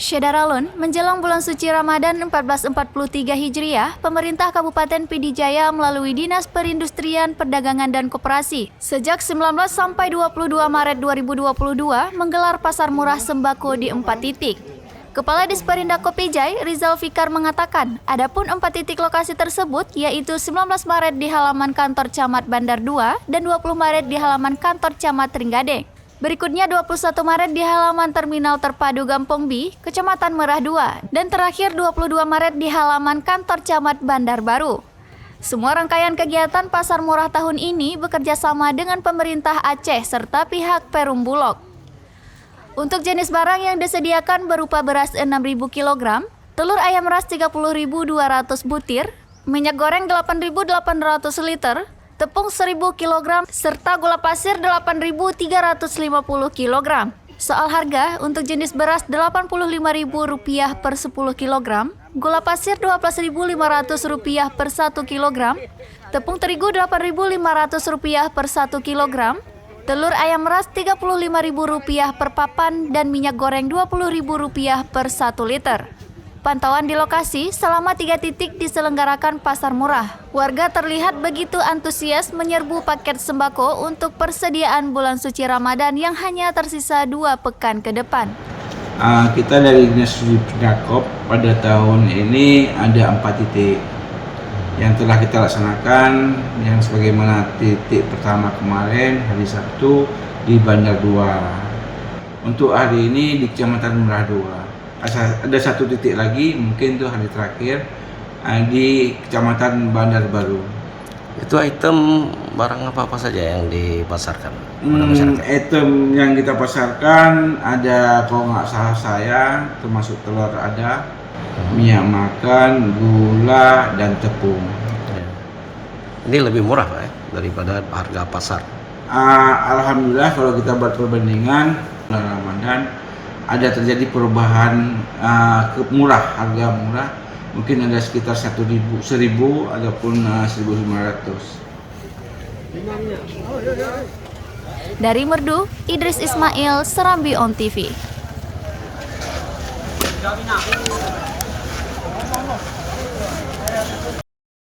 Syedaralun, menjelang bulan suci Ramadan 1443 Hijriah, pemerintah Kabupaten Pidijaya melalui Dinas Perindustrian, Perdagangan dan Koperasi sejak 19 sampai 22 Maret 2022 menggelar pasar murah sembako di 4 titik. Kepala Disperindak Kopijai, Rizal Fikar mengatakan, adapun 4 titik lokasi tersebut yaitu 19 Maret di halaman kantor Camat Bandar 2 dan 20 Maret di halaman kantor Camat Ringgadeng. Berikutnya 21 Maret di halaman Terminal Terpadu Gampong B, Kecamatan Merah 2, dan terakhir 22 Maret di halaman kantor Camat Bandar Baru. Semua rangkaian kegiatan pasar murah tahun ini bekerja sama dengan pemerintah Aceh serta pihak Perum Bulog. Untuk jenis barang yang disediakan berupa beras 6.000 kg, telur ayam ras 30.200 butir, minyak goreng 8.800 liter, tepung 1.000 kg, serta gula pasir 8.350 kg. Soal harga, untuk jenis beras Rp85.000 per 10 kg, gula pasir Rp12.500 per 1 kg, tepung terigu Rp8.500 per 1 kg, telur ayam ras Rp35.000 per papan, dan minyak goreng Rp20.000 per 1 liter. Pantauan di lokasi selama 3 titik diselenggarakan pasar murah. Warga terlihat begitu antusias menyerbu paket sembako untuk persediaan bulan suci Ramadan yang hanya tersisa 2 pekan ke depan. Kita dari Dinas Perindak pada tahun ini ada 4 titik yang telah kita laksanakan, yang sebagaimana titik pertama kemarin hari Sabtu di Bandar 2. Untuk hari ini di Kecamatan Merah 2. Ada 1 titik lagi, mungkin itu hari terakhir di Kecamatan Bandar Baru. Itu item barang apa saja yang dipasarkan kepada masyarakat? Item yang kita pasarkan ada, kalau nggak salah saya, termasuk telur ada, minyak makan, gula, dan tepung. Ini lebih murah Pak, daripada harga pasar? Alhamdulillah kalau kita buat perbandingan bulan Ramadan ada terjadi perubahan murah, harga murah, mungkin ada sekitar 1.000 ataupun 1.500. Dari Merdu, Idris Ismail, Serambi On TV.